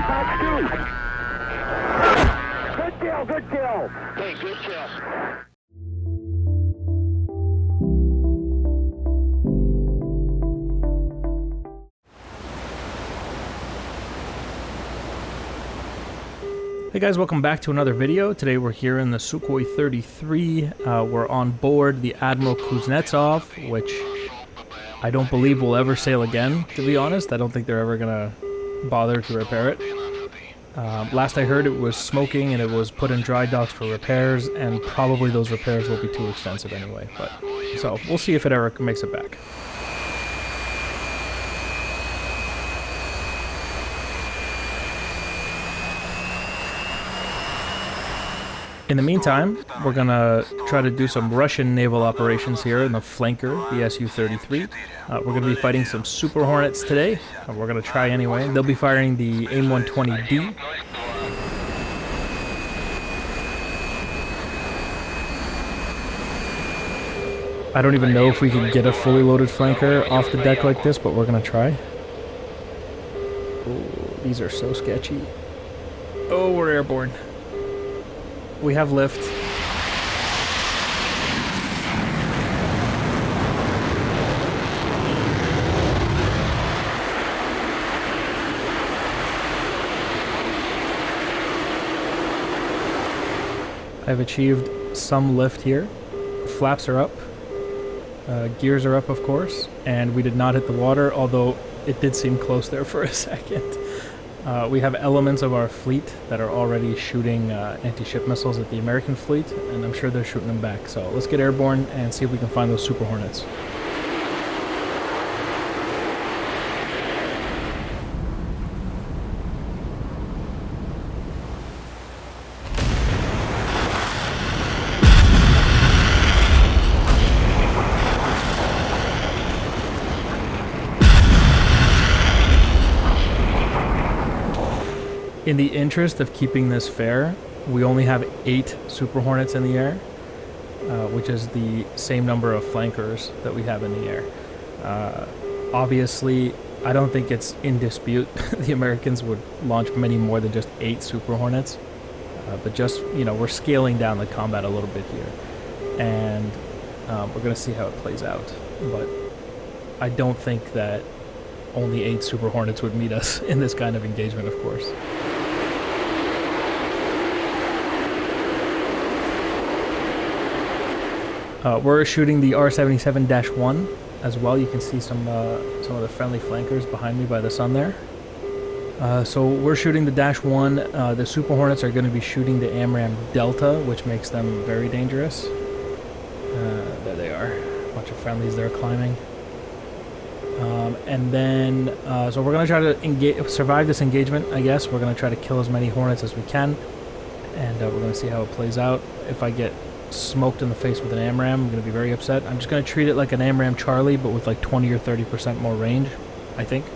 Good kill, good kill. Hey, good kill. Hey guys, welcome back to another video. Today we're here in the Su-33. We're on board the Admiral Kuznetsov, which I don't believe will ever sail again, to be honest. I don't think they're ever gonna bother to repair it. Last I heard, it was smoking and it was put in dry docks for repairs, and probably those repairs will be too expensive anyway. But so we'll see if it ever makes it back. In the meantime, we're gonna try to do some Russian naval operations here in the flanker, the Su-33. We're gonna be fighting some Super Hornets today. We're gonna try anyway. They'll be firing the AIM-120D. I don't even know if we can get a fully loaded flanker off the deck like this, but we're gonna try. Ooh, these are so sketchy. Oh, we're airborne. We have lift. I've achieved some lift here. Flaps are up. Gears are up, of course. And we did not hit the water, although it did seem close there for a second. We have elements of our fleet that are already shooting anti-ship missiles at the American fleet, and I'm sure they're shooting them back. So let's get airborne and see if we can find those Super Hornets. In the interest of keeping this fair, we only have 8 Super Hornets in the air, which is the same number of flankers that we have in the air. Obviously, I don't think it's in dispute. The Americans would launch many more than just 8 Super Hornets, but just, you know, we're scaling down the combat a little bit here, and we're going to see how it plays out. But I don't think that only 8 Super Hornets would meet us in this kind of engagement, of course. We're shooting the R77-1 as well. You can see some of the friendly flankers behind me by the sun there. So we're shooting the -1. The Super Hornets are going to be shooting the AMRAAM Delta, which makes them very dangerous. There they are. A bunch of friendlies there climbing. And then, so we're going to try to survive this engagement, I guess. We're going to try to kill as many Hornets as we can. And we're going to see how it plays out. If I get smoked in the face with an AMRAAM, I'm going to be very upset. I'm just going to treat it like an AMRAAM Charlie, but with like 20 or 30% more range, I think.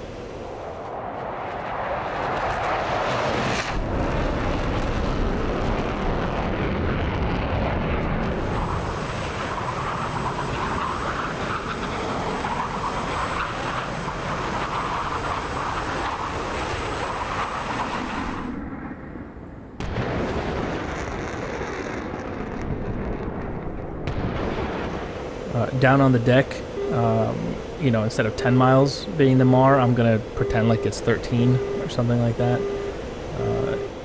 Down on the deck, you know, instead of 10 miles being the MAR, I'm going to pretend like it's 13 or something like that.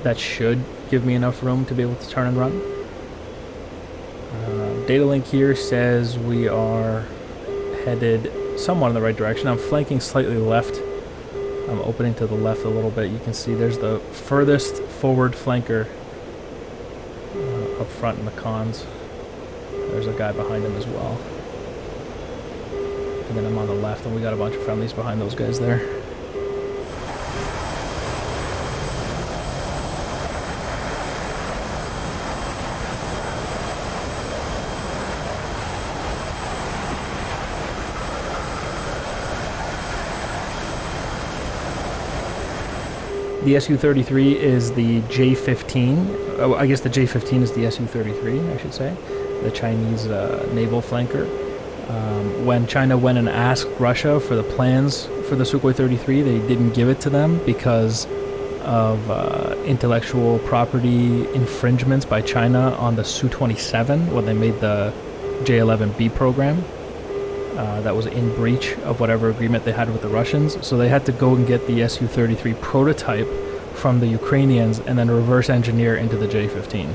That should give me enough room to be able to turn and run. Data link here says we are headed somewhat in the right direction. I'm flanking slightly left. I'm opening to the left a little bit. You can see there's the furthest forward flanker up front in the cons. There's a guy behind him as well. And then I'm on the left, and we got a bunch of friendlies behind those guys there. The Su-33 is the J-15. Oh, I guess the J-15 is the Su-33, I should say. The Chinese naval flanker. When China went and asked Russia for the plans for the Sukhoi 33, they didn't give it to them because of intellectual property infringements by China on the Su-27 when they made the J-11B program. That was in breach of whatever agreement they had with the Russians. So they had to go and get the SU-33 prototype from the Ukrainians and then reverse engineer into the J-15.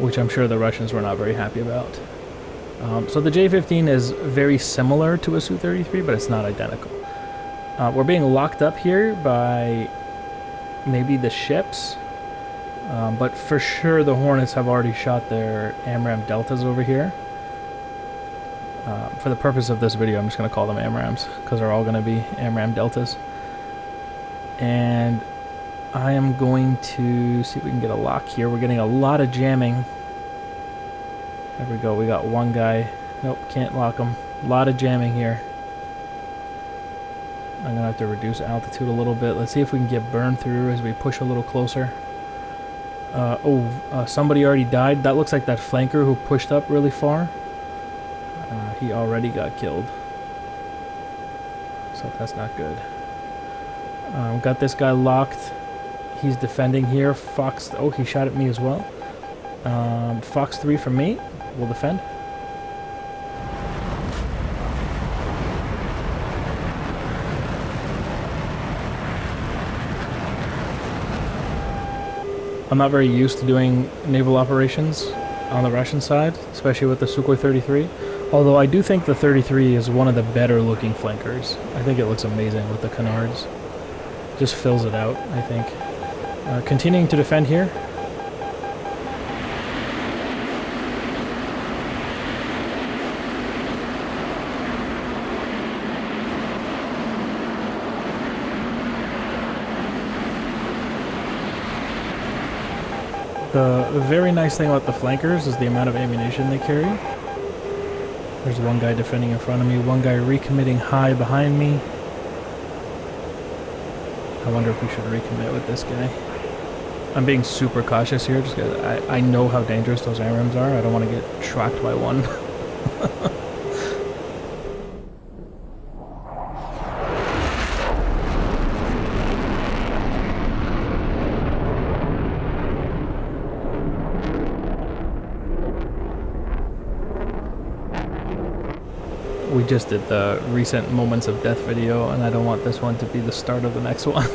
Which I'm sure the Russians were not very happy about. So the J-15 is very similar to a Su-33, but it's not identical. We're being locked up here by maybe the ships, but for sure the Hornets have already shot their AMRAAM Deltas over here. For the purpose of this video, I'm just going to call them AMRAAMs, because they're all going to be AMRAAM Deltas. And I am going to see if we can get a lock here. We're getting a lot of jamming. There we go, we got one guy. Nope, can't lock him. A lot of jamming here. I'm gonna have to reduce altitude a little bit. Let's see if we can get burned through as we push a little closer. Somebody already died. That looks like that flanker who pushed up really far. He already got killed. So that's not good. Got this guy locked. He's defending here. Fox, oh, he shot at me as well. Fox 3 from me will defend. I'm not very used to doing naval operations on the Russian side, especially with the Sukhoi 33. Although I do think the 33 is one of the better looking flankers. I think it looks amazing with the canards. Just fills it out, I think. Continuing to defend here. The very nice thing about the flankers is the amount of ammunition they carry. There's one guy defending in front of me, one guy recommitting high behind me. I wonder if we should recommit with this guy. I'm being super cautious here just because I know how dangerous those AMRAAMs are. I don't want to get tracked by one. We just did the recent moments of death video, and I don't want this one to be the start of the next one.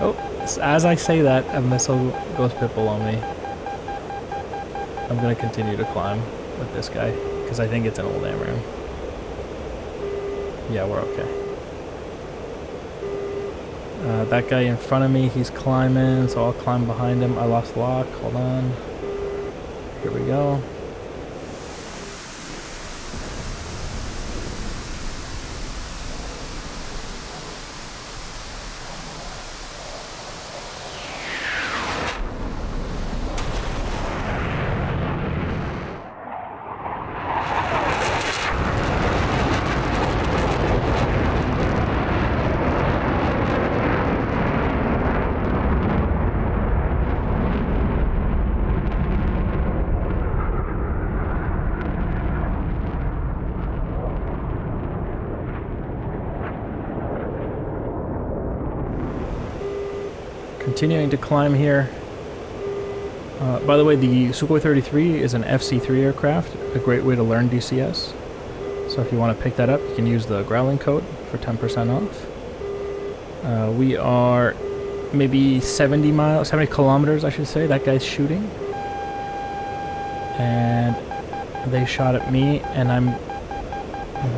Oh, as I say that, a missile goes pitbull on me. I'm gonna continue to climb with this guy, because I think it's an old AMRAAM. Yeah, we're okay. That guy in front of me, he's climbing, so I'll climb behind him. I lost lock, hold on. Here we go. Continuing to climb here. By the way, the Sukhoi 33 is an FC3 aircraft, a great way to learn DCS. So if you want to pick that up, you can use the Growling code for 10% off. We are maybe 70 kilometers, I should say. That guy's shooting. And they shot at me, and I'm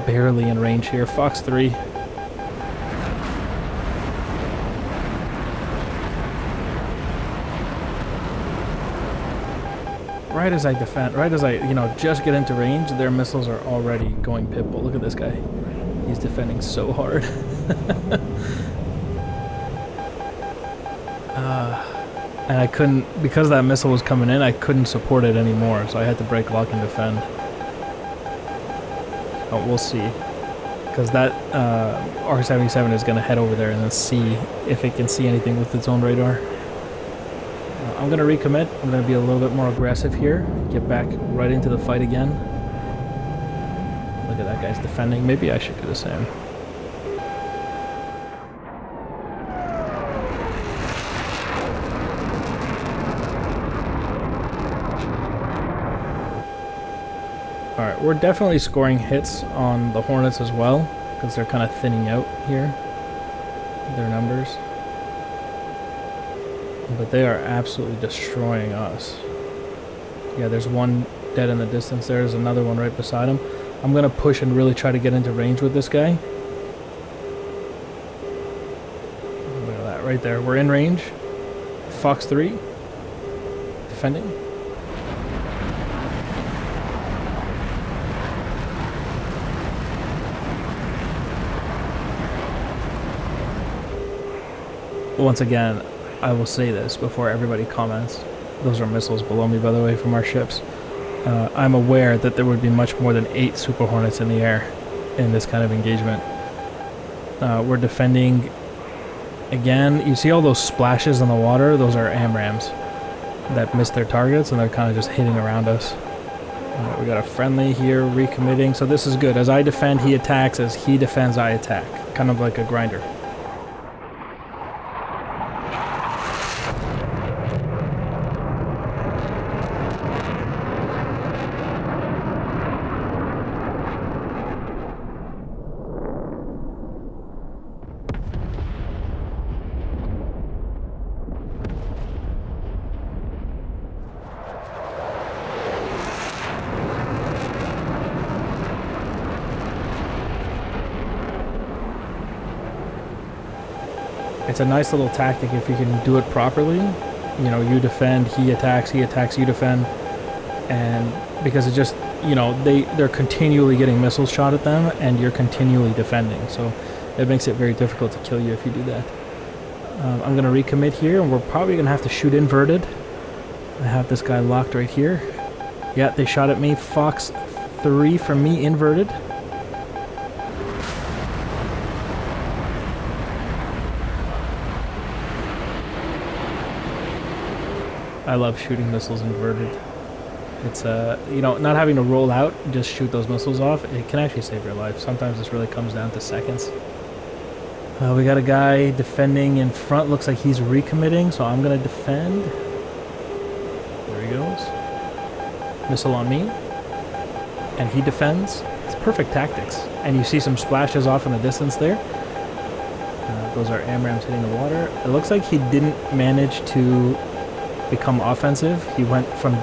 barely in range here. Fox 3. Right as I defend, right as I, just get into range, their missiles are already going pitbull. Look at this guy. He's defending so hard. And I couldn't, because that missile was coming in, I couldn't support it anymore, so I had to break lock and defend. Oh, we'll see. because that R-77 is going to head over there and then see if it can see anything with its own radar. I'm going to recommit. I'm going to be a little bit more aggressive here. Get back right into the fight again. Look at that guy's defending. Maybe I should do the same. Alright, we're definitely scoring hits on the Hornets as well, because they're kind of thinning out here, their numbers. But they are absolutely destroying us. Yeah, there's one dead in the distance. There's another one right beside him. I'm going to push and really try to get into range with this guy. Look at that right there. We're in range. Fox 3. Defending. Once again, I will say this before everybody comments. Those are missiles below me, by the way, from our ships. I'm aware that there would be much more than 8 Super Hornets in the air in this kind of engagement. We're defending again. You see all those splashes in the water? Those are AMRAAMs that missed their targets and they're kind of just hitting around us. We got a friendly here recommitting, so this is good. As I defend, he attacks. As he defends, I attack. Kind of like a grinder. It's a nice little tactic if you can do it properly. You know, you defend, he attacks, you defend. And because it just, you know, they're continually getting missiles shot at them and you're continually defending. So it makes it very difficult to kill you if you do that. I'm going to recommit here and we're probably going to have to shoot inverted. I have this guy locked right here. Yeah, they shot at me. Fox 3 from me inverted. I love shooting missiles inverted. It's, you know, not having to roll out, just shoot those missiles off. It can actually save your life. Sometimes this really comes down to seconds. We got a guy defending in front. Looks like he's recommitting, so I'm going to defend. There he goes. Missile on me. And he defends. It's perfect tactics. And you see some splashes off in the distance there. Those are AMRAAMs hitting the water. It looks like he didn't manage to become offensive. He went from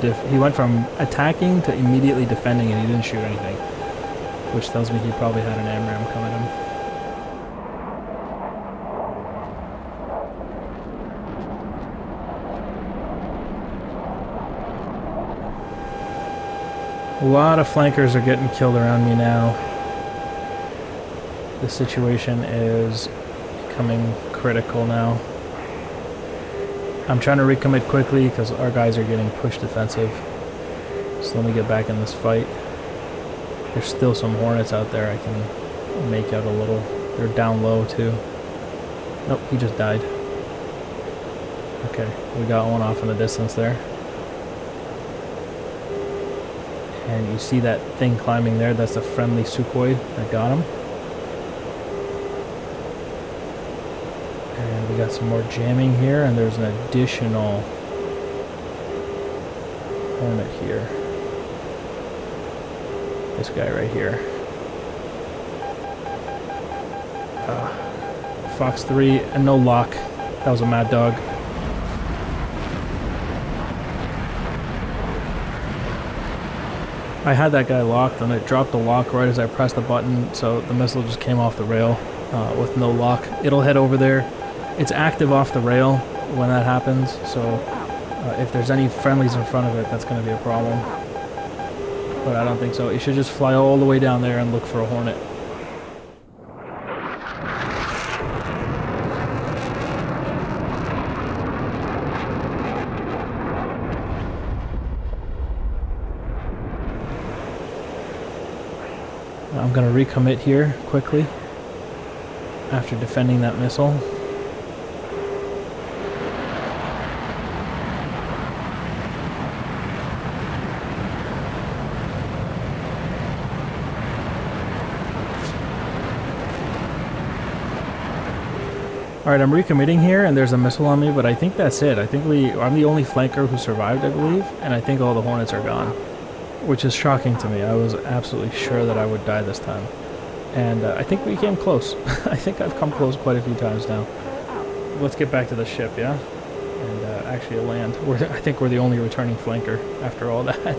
attacking to immediately defending, and he didn't shoot anything, which tells me he probably had an AMRAAM come at him. A lot of flankers are getting killed around me now. The situation is becoming critical now. I'm trying to recommit quickly because our guys are getting pushed defensive. So let me get back in this fight. There's still some Hornets out there I can make out a little. They're down low too. Nope, he just died. Okay, we got one off in the distance there. And you see that thing climbing there? That's a friendly Sukhoi that got him. We got some more jamming here, and there's an additional Hornet here. This guy right here. Fox 3 and no lock. That was a mad dog. I had that guy locked and it dropped the lock right as I pressed the button, so the missile just came off the rail with no lock. It'll head over there. It's active off the rail when that happens, so if there's any friendlies in front of it, that's going to be a problem. But I don't think so. It should just fly all the way down there and look for a Hornet. I'm going to recommit here quickly after defending that missile. Alright, I'm recommitting here, and there's a missile on me, but I think that's it. I think I'm the only flanker who survived, I believe, and I think all the Hornets are gone. Which is shocking to me. I was absolutely sure that I would die this time. And I think we came close. I think I've come close quite a few times now. Let's get back to the ship, yeah? And actually land. I think we're the only returning flanker after all that.